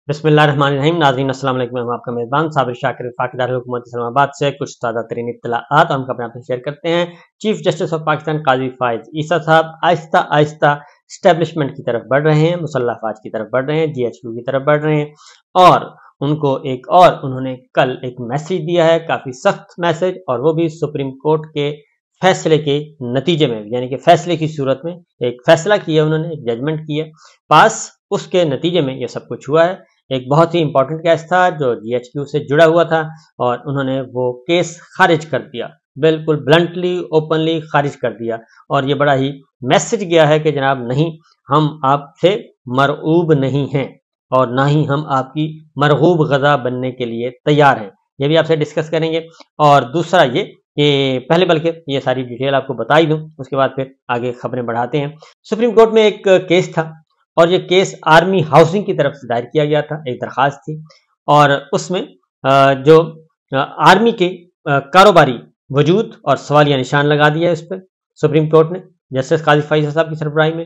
बिस्मिल्लाहिर्रहमानिर्रहीम। नाज़रीन अस्सलाम वालेकुम। मैं आपका मेज़बान साबिर शाकिर वफाकी दारुल हुकूमत इस्लामाबाद से कुछ ताज़ा तरीन इत्तलाआत हम अपने आपसे शेयर करते हैं। चीफ जस्टिस ऑफ पाकिस्तान काजी फाइज ईसा साहब आहिस्ता आहिस्ता स्टैब्लिशमेंट की तरफ बढ़ रहे हैं, मुसल्लह अफवाज की तरफ बढ़ रहे हैं, GHQ की तरफ बढ़ रहे हैं। और उनको एक और उन्होंने कल एक मैसेज दिया है, काफ़ी सख्त मैसेज, और वो भी सुप्रीम कोर्ट के फैसले के नतीजे में, यानी कि फैसले की सूरत में एक फैसला किया उन्होंने, एक जजमेंट किया पास, उसके नतीजे में ये सब कुछ हुआ है। एक बहुत ही इंपॉर्टेंट केस था जो GHQ से जुड़ा हुआ था और उन्होंने वो केस खारिज कर दिया, बिल्कुल ब्लंटली ओपनली खारिज कर दिया। और ये बड़ा ही मैसेज गया है कि जनाब नहीं, हम आपसे मरऊब नहीं हैं और ना ही हम आपकी मरगूब गज़ा बनने के लिए तैयार हैं। ये भी आपसे डिस्कस करेंगे। और दूसरा ये कि पहले बल्कि ये सारी डिटेल आपको बता ही दूं, उसके बाद फिर आगे खबरें बढ़ाते हैं। सुप्रीम कोर्ट में एक केस था और ये केस आर्मी हाउसिंग की तरफ से दायर किया गया था, एक दरखास्त थी। और उसमें जो आर्मी के कारोबारी वजूद और सवालिया निशान लगा दिया है उस पर सुप्रीम कोर्ट ने, जस्टिस काजी फाइज साहब की सरबराही में।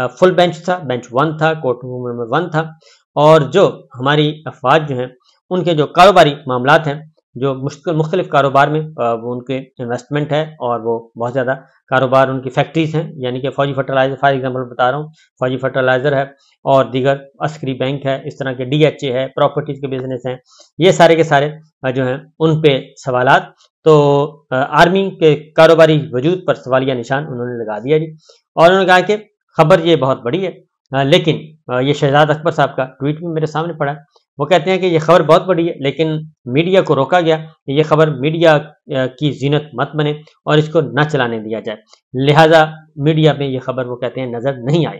फुल बेंच था, बेंच 1 था, कोर्ट रूम नंबर 1 था। और जो हमारी अफवाज जो हैं उनके जो कारोबारी मामलात हैं, जो मुख्तलिफ कारोबार में वो उनके इन्वेस्टमेंट है और वो बहुत ज़्यादा कारोबार उनकी फैक्ट्रीज हैं, यानी कि फौजी फर्टिलाइजर, फॉर एग्जांपल बता रहा हूँ, फौजी फर्टिलाइजर है और दीगर अस्करी बैंक है, इस तरह के DHA है, प्रॉपर्टीज़ के बिजनेस हैं, ये सारे के सारे जो हैं उन पे सवालात। तो आर्मी के कारोबारी वजूद पर सवालिया निशान उन्होंने लगा दिया जी। और उन्होंने कहा कि खबर ये बहुत बड़ी है, लेकिन ये शहजाद अकबर साहब का ट्वीट भी मेरे सामने पड़ा है। वो कहते हैं कि ये खबर बहुत बड़ी है, लेकिन मीडिया को रोका गया कि ये खबर मीडिया की जीनत मत बने और इसको न चलाने दिया जाए, लिहाजा मीडिया में ये खबर वो कहते हैं नजर नहीं आई।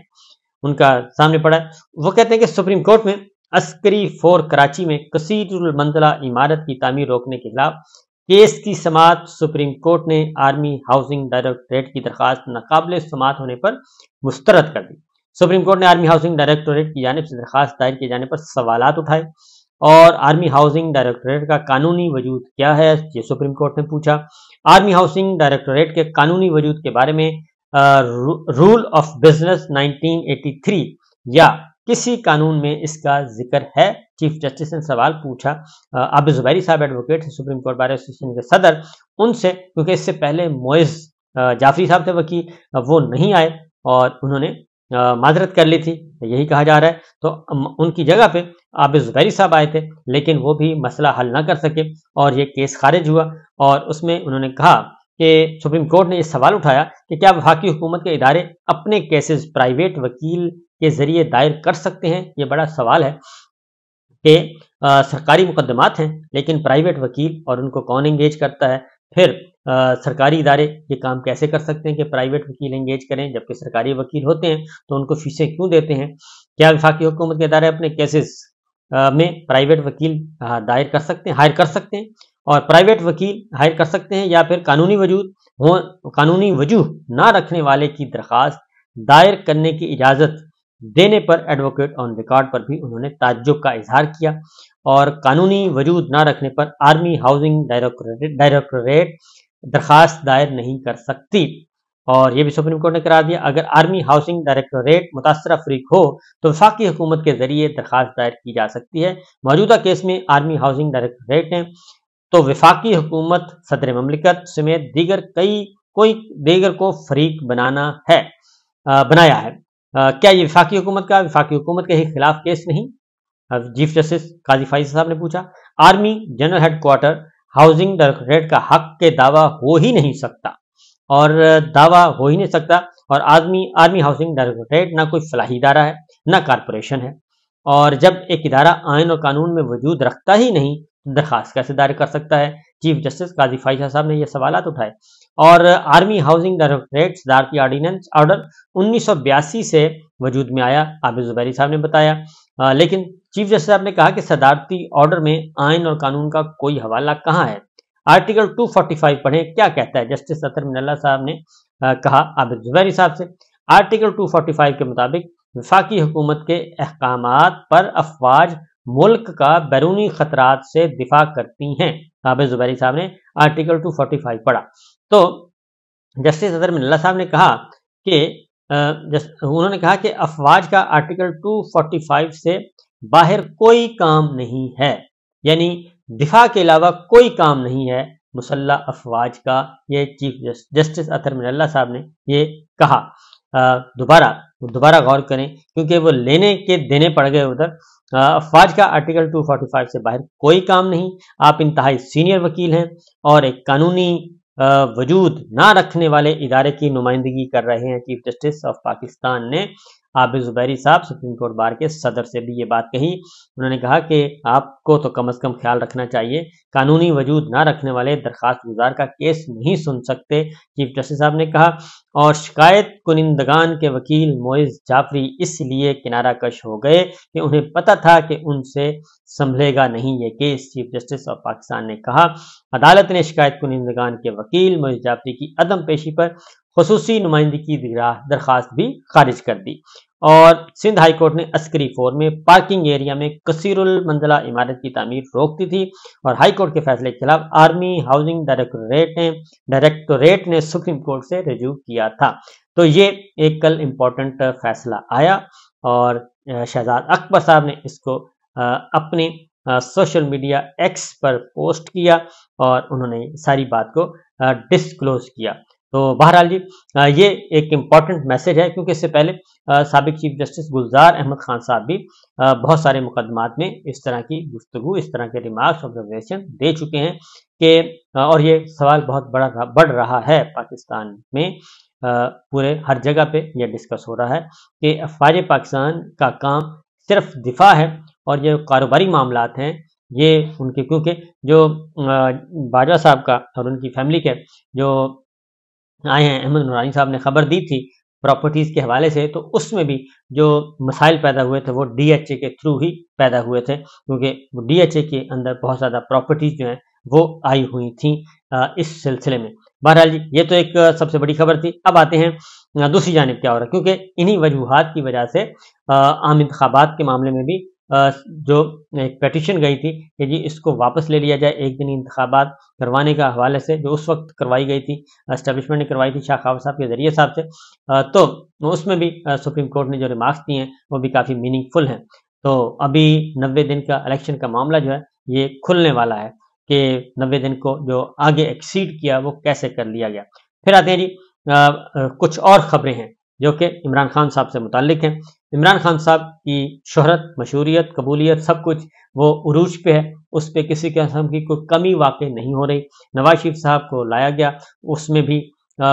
उनका सामने पड़ा है। वो कहते हैं कि सुप्रीम कोर्ट में अस्करी फोर कराची में कसीरुल मंजिला इमारत की तामीर रोकने के खिलाफ केस की समाअत सुप्रीम कोर्ट ने आर्मी हाउसिंग डायरेक्टोरेट की दरखास्त नाकाबिले समाअत होने पर मुस्तरद कर दी। सुप्रीम कोर्ट ने आर्मी हाउसिंग डायरेक्टोरेट की जानिब से दरखास्त दायर किए जाने पर सवालात उठाए और आर्मी हाउसिंग डायरेक्टोरेट का कानूनी वजूद क्या है, ये सुप्रीम कोर्ट ने पूछा। आर्मी हाउसिंग डायरेक्टोरेट के कानूनी वजूद के बारे में रूल ऑफ बिजनेस 1983 या किसी कानून में इसका जिक्र है, चीफ जस्टिस ने सवाल पूछा। आबिद ज़ुबैरी साहब advocate supreme court bar association के सदर, उनसे, क्योंकि इससे पहले मोइज़ जाफरी साहब थे वकील, वो नहीं आए और उन्होंने माजरत कर ली थी, यही कहा जा रहा है। तो उनकी जगह पे आबिद ज़ुबैरी साहब आए थे, लेकिन वो भी मसला हल ना कर सके और ये केस खारिज हुआ। और उसमें उन्होंने कहा कि सुप्रीम कोर्ट ने ये सवाल उठाया कि क्या वफाकी हुकूमत के इदारे अपने केसेस प्राइवेट वकील के जरिए दायर कर सकते हैं। ये बड़ा सवाल है कि सरकारी मुकदमात हैं लेकिन प्राइवेट वकील, और उनको कौन एंगेज करता है। फिर सरकारी इदारे ये काम कैसे कर सकते हैं कि प्राइवेट वकील एंगेज करें, जबकि सरकारी वकील होते हैं तो उनको फीसें क्यों देते हैं। क्या वफाकी हुकूमत के इदारे अपने केसेस में प्राइवेट वकील दायर कर सकते हैं, हायर कर सकते हैं, और प्राइवेट वकील हायर कर सकते हैं, या फिर कानूनी वजूह ना रखने वाले की दरखास्त दायर करने की इजाज़त देने पर एडवोकेट ऑन रिकॉर्ड पर भी उन्होंने ताज्जुब का इजहार किया। और कानूनी वजूद ना रखने पर आर्मी हाउसिंग डायरेक्टोरेट दरखास्त दायर नहीं कर सकती। और ये भी सुप्रीम कोर्ट ने करार दिया, अगर आर्मी हाउसिंग डायरेक्टोरेट मुतासरा फरीक हो तो वफाकी हुकूमत के जरिए दरखास्त दायर की जा सकती है। मौजूदा केस में आर्मी हाउसिंग डायरेक्टोरेट ने तो वफाकी हुकूमत, सदर ममलिकत समेत दीगर को फरीक बनाया है। क्या ये वफाकी हुकूमत के खिलाफ केस नहीं? चीफ जस्टिस काजी फाइज साहब ने पूछा। Army general headquarter housing directorate का हक के दावा हो ही नहीं सकता, और आर्मी हाउसिंग डायरेक्टोरेट ना कोई फलाही इदारा है ना कारपोरेशन है, और जब एक इदारा आइन और कानून में वजूद रखता ही नहीं तो दरखास्त कैसे दायर कर सकता है। चीफ जस्टिस काजी फाइज साहब ने यह सवालात उठाए। और आर्मी हाउसिंग डायरेक्टोरेट सदारती ऑर्डिनेंस ऑर्डर 1982 से वजूद में आया, आबिद ज़ुबैरी साहब ने बताया। लेकिन चीफ जस्टिस साहब ने कहा कि सदारती ऑर्डर में आइन और कानून का कोई हवाला कहाँ है। आर्टिकल 245 पढ़ें, क्या कहता है। जस्टिस अतर मिनल्ला साहब ने कहा आबिद ज़ुबैरी साहब से, आर्टिकल 245 के मुताबिक वफाकी हुकूमत के अहकामात पर अफवाज मुल्क का बैरूनी खतरात से दिफा करती हैं। आबिद ज़ुबैरी साहब ने आर्टिकल 245 पढ़ा तो जस्टिस अतर मिनल्ला साहब ने कहा कि उन्होंने कहा कि अफवाज का आर्टिकल 245 से باہر کوئی کام نہیں ہے، یعنی دفاع کے علاوہ کوئی کام نہیں ہے مسلح افواج کا، یہ چیف جسٹس اطہر من اللہ صاحب نے یہ کہا۔ دوبارہ غور کریں کیونکہ وہ لینے کے دینے پڑ گئے ادھر۔ افواج کا آرٹیکل 245 سے باہر کوئی کام نہیں، آپ انتہائی سینئر وکیل ہیں اور ایک قانونی وجود نہ رکھنے والے ادارے کی نمائندگی کر رہے ہیں۔ چیف جسٹس آف پاکستان نے عابد زبیری صاحب سپریم کورٹ بار کے صدر سے بھی یہ بات کہی، انہوں نے کہا کہ آپ کو تو کم از کم خیال رکھنا چاہیے، قانونی وجود نہ رکھنے والے درخواست گزار کا کیس نہیں سن سکتے، چیف جسٹس صاحب نے کہا۔ اور شکایت کنندگان کے وکیل معز جعفری اس لیے کنارہ کش ہو گئے کہ انہیں پتہ تھا کہ ان سے سنبھلے گا نہیں یہ case, chief justice of Pakistan نے کہا۔ عدالت نے شکایت کنندگان کے وکیل معز جعفری کی عدم پیشی پر خصوصی نمائندگی کی درخواست بھی خارج کر دی، اور سندھ ہائی کورٹ نے عسکری فور میں پارکنگ ایریا میں کثیر المنزلہ عمارت کی تعمیر روک دی تھی، اور ہائی کورٹ کے فیصلے کے خلاف آرمی ہاؤسنگ ڈائریکٹوریٹ نے سپریم کورٹ سے رجوع کیا تھا۔ تو یہ ایک کل امپورٹنٹ فیصلہ آیا، اور شہزاد اکبر صاحب نے اس کو اپنی سوشل میڈیا ایکس پر پوسٹ کیا اور انہوں نے ساری بات کو ڈسکلوز کیا۔ تو بہرحال جی یہ ایک امپورٹنٹ میسج ہے، کیونکہ اس سے پہلے سابق چیف جسٹس گلزار احمد خان صاحب بھی بہت سارے مقدمات میں اس طرح کی گفتگو، اس طرح کے ریمارکس، آبزرویشن دے چکے ہیں کہ اور یہ سوال بہت بڑھ رہا ہے پاکستان میں، پورے ہر جگہ پہ یہ ڈسکس ہو رہا ہے کہ افواج پاکستان کا کام صرف دفاع ہے، اور یہ کاروباری معاملات ہیں یہ ان کے، کیونکہ جو باجوہ صاحب کا اور ان کی فیملی کے جو آئے ہیں، احمد نورانی صاحب نے خبر دی تھی پراپرٹیز کے حوالے سے، تو اس میں بھی جو مسائل پیدا ہوئے تھے وہ ڈی ایچ اے کے تھرو ہی پیدا ہوئے تھے، کیونکہ ڈی ایچ اے کے اندر بہت زیادہ پراپرٹیز جو ہیں وہ آئی ہوئی تھیں اس سلسلے میں۔ بہرحال جی یہ تو ایک سب سے بڑی خبر تھی۔ اب آتے ہیں دوسری جانب کیا ہو رہا ہے، کیونکہ انہی وجوہات کی وجہ سے عام انتخابات کے معاملے میں بھی جو ایک پیٹیشن گئی تھی کہ جی اس کو واپس لے لیا جائے، ایک دنی انتخابات کروانے کا حوالے سے، جو اس وقت کروائی گئی تھی، اسٹیبلشمنٹ نے کروائی تھی شاہ خاور صاحب کے ذریعے صاحب سے، تو اس میں بھی سپریم کورٹ نے جو ریمارکس دیے ہیں وہ بھی کافی میننگ فل ہیں۔ تو ابھی 90 دن کا الیکشن کا معاملہ جو ہے یہ کھلنے والا ہے کہ 90 دن کو جو آگے ایکسیڈ کیا وہ کیسے کر لیا گیا۔ پھر آتے ہیں جی کچھ اور خبریں ہیں جو کہ عمران خان صاحب سے متعلق ہیں۔ عمران خان صاحب کی شہرت، مشہوریت، قبولیت سب کچھ وہ عروج پہ ہے، اس پہ کسی قسم کی کوئی کمی واقع نہیں ہو رہی۔ نواز شریف صاحب کو لایا گیا، اس میں بھی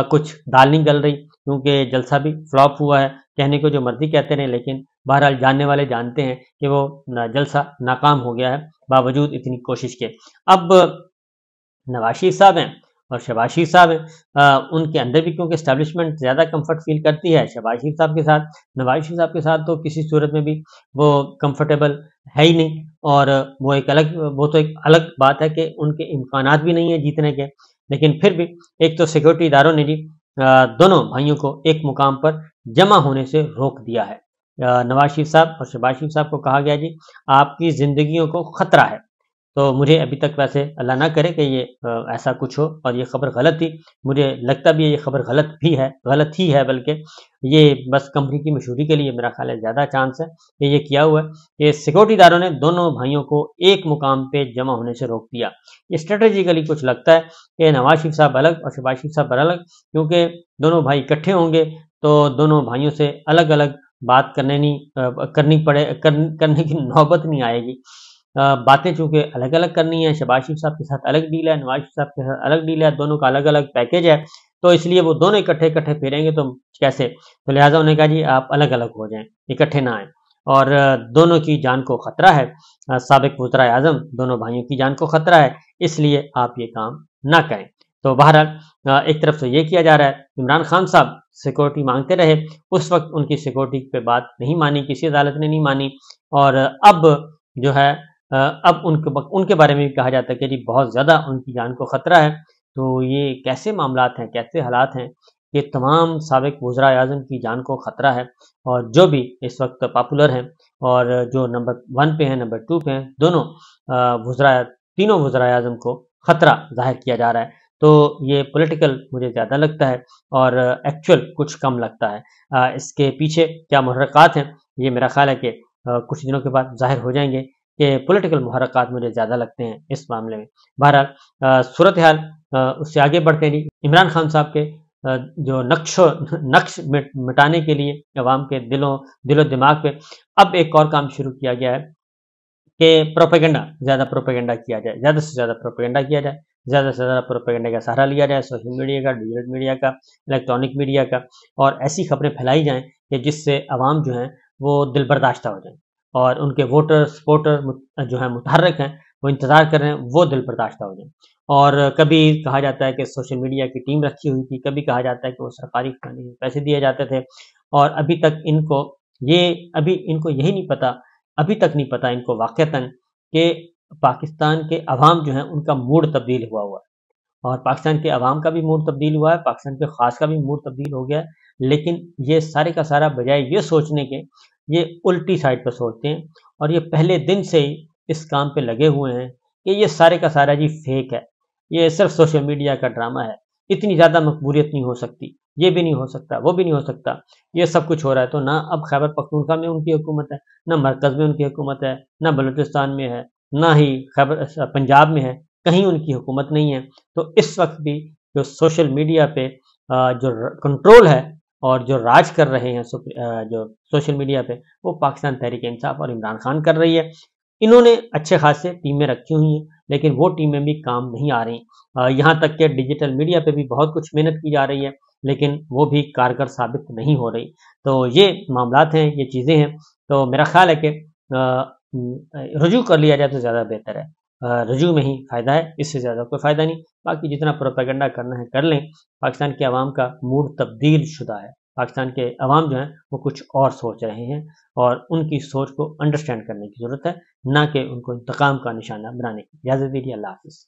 کچھ دال نہیں گل رہی، کیونکہ جلسہ بھی فلاپ ہوا ہے، کہنے کو جو مرضی کہتے رہے، لیکن بہرحال جاننے والے جانتے ہیں کہ وہ جلسہ ناکام ہو گیا ہے باوجود اتنی کوشش کے۔ اب نواز شریف صاحب ہیں اور شہباز شریف صاحب ہیں، ان کے اندر بھی کیونکہ اسٹیبلشمنٹ زیادہ کمفرٹ فیل کرتی ہے شہباز شریف صاحب کے ساتھ، نواز شریف صاحب کے ساتھ تو کسی صورت میں بھی وہ کمفرٹیبل ہے ہی نہیں، اور وہ تو ایک الگ بات ہے کہ ان کے امکانات بھی نہیں ہیں جیتنے کے، لیکن پھر بھی ایک تو سیکورٹی اداروں نے جی دونوں بھائیوں کو ایک مقام پر جمع ہونے سے روک دیا ہے۔ نواز شریف صاحب اور شہباز شریف صاحب کو کہا گیا جی آپ کی زندگیوں کو خطرہ ہے، تو مجھے ابھی تک ویسے اللہ نہ کرے کہ یہ ایسا کچھ ہو اور یہ خبر غلط تھی، مجھے لگتا بھی ہے یہ خبر غلط ہی ہے، بلکہ یہ بس کمپنی کی مشہوری کے لیے میرا خیال ہے زیادہ چانس ہے کہ یہ کیا ہوا ہے کہ سیکورٹی داروں نے دونوں بھائیوں کو ایک مقام پہ جمع ہونے سے روک دیا۔ یہ اسٹریٹجیکلی کچھ لگتا ہے کہ نواز شریف صاحب الگ اور شہباز شریف صاحب الگ، کیونکہ دونوں بھائی اکٹھے ہوں گے تو دونوں بھائیوں سے الگ الگ بات کرنے کی نوبت نہیں آئے گی۔ باتیں چونکہ الگ الگ کرنی ہے، شہباز شریف صاحب کے ساتھ الگ ڈیل ہے، نواز شریف صاحب کے ساتھ الگ ڈیل ہے، دونوں کا الگ الگ پیکیج ہے، تو اس لیے وہ دونوں اکٹھے پھیریں گے تو کیسے، تو لہٰذا انہوں نے کہا جی آپ الگ الگ ہو جائیں، اکٹھے نہ آئیں، اور دونوں کی جان کو خطرہ ہے، سابق وزراء اعظم دونوں بھائیوں کی جان کو خطرہ ہے، اس لیے آپ یہ کام نہ کریں۔ تو بہرحال ایک طرف سے یہ کیا جا رہا ہے، عمران خان صاحب سیکورٹی مانگتے رہے، اس وقت ان کی سیکورٹی پہ بات نہیں مانی، کسی عدالت نے نہیں مانی، اور اب جو ہے اب ان کے بارے میں بھی کہا جاتا ہے کہ جی بہت زیادہ ان کی جان کو خطرہ ہے۔ تو یہ کیسے معاملات ہیں، کیسے حالات ہیں کہ تمام سابق وزراء اعظم کی جان کو خطرہ ہے، اور جو بھی اس وقت پاپولر ہیں اور جو نمبر 1 پہ ہیں، نمبر 2 پہ ہیں، دونوں تینوں وزراء اعظم کو خطرہ ظاہر کیا جا رہا ہے۔ تو یہ پولیٹیکل مجھے زیادہ لگتا ہے اور ایکچوئل کچھ کم لگتا ہے۔ اس کے پیچھے کیا محرکات ہیں، یہ میرا خیال ہے کہ कुछ दिनों के बाद ज़ाहिर हो जाएंगे कि पॉलिटिकल मुहर्रकात मुझे ज़्यादा लगते हैं इस मामले में। बहरहाल सूरत हाल उससे आगे बढ़ते नहीं, इमरान खान साहब के जो नक्श मिटाने के लिए अवाम के दिलो दिमाग पे अब एक और काम शुरू किया गया है कि ज़्यादा प्रोपेगेंडा किया जाए, ज़्यादा से ज़्यादा प्रोपेगेंडा किया जाए, ज़्यादा से ज़्यादा प्रोपेगेंडा का सहारा लिया जाए, सोशल मीडिया का, डिजिटल मीडिया का, इलेक्ट्रॉनिक मीडिया का, और ऐसी खबरें फैलाई जाएँ कि जिससे अवाम जो हैं वो दिलबर्दाश्ता हो जाएँ और उनके वोटर, सपोर्टर जो हैं मुतहर्रिक हैं, वो इंतज़ार कर रहे हैं, वो दिलबर्दाश्ता हो जाएँ। और कभी कहा जाता है कि सोशल मीडिया की टीम रखी हुई थी, कभी कहा जाता है कि वो सरकारी पैसे दिए जाते थे, और अभी इनको यही नहीं पता, अभी तक नहीं पता इनको वाक़तन कि पाकिस्तान के अवाम जो हैं उनका मूड तब्दील हुआ है, और पाकिस्तान के अवाम का भी मूड तब्दील हुआ है, पाकिस्तान के ख़ास का भी मूड तब्दील हो गया है। लेकिन ये सारे का सारा बजाय ये सोचने के, ये उल्टी साइड पर सोचते हैं, और ये पहले दिन से ही इस काम पे लगे हुए हैं कि ये सारे का सारा जी फेक है, ये सिर्फ सोशल मीडिया का ड्रामा है, इतनी ज़्यादा मकबूलियत नहीं हो सकती, ये भी नहीं हो सकता, वो भी नहीं हो सकता, ये सब कुछ हो रहा है। तो ना अब खैबर पख्तूनख्वा में उनकी हुकूमत है, ना मरकज़ में उनकी हुकूमत है, ना बलूचिस्तान में है, ना ही पंजाब में है, कहीं उनकी हुकूमत नहीं है। तो इस वक्त भी जो सोशल मीडिया पे जो कंट्रोल है और जो राज कर रहे हैं जो सोशल मीडिया पे, वो पाकिस्तान तहरीक इंसाफ और इमरान खान कर रही है। इन्होंने अच्छे खासे टीमें रखी हुई हैं, लेकिन वो टीमें भी काम नहीं आ रही। यहाँ तक कि डिजिटल मीडिया पे भी बहुत कुछ मेहनत की जा रही है, लेकिन वो भी कारगर साबित नहीं हो रही। तो ये मामलात हैं, ये चीज़ें हैं। तो मेरा ख्याल है कि रुजू कर लिया जाए तो ज़्यादा बेहतर है। रुजू में ही फ़ायदा है, इससे ज़्यादा कोई फ़ायदा नहीं। बाकी जितना प्रोपेगेंडा करना है कर लें। पाकिस्तान के अवाम का मूड तब्दील शुदा है। पाकिस्तान के अवाम जो हैं वो कुछ और सोच रहे हैं, और उनकी सोच को अंडरस्टैंड करने की ज़रूरत है, ना कि उनको इंतकाम का निशाना बनाने की। इजाज़त दीजिए, अल्लाह हाफ़िज़।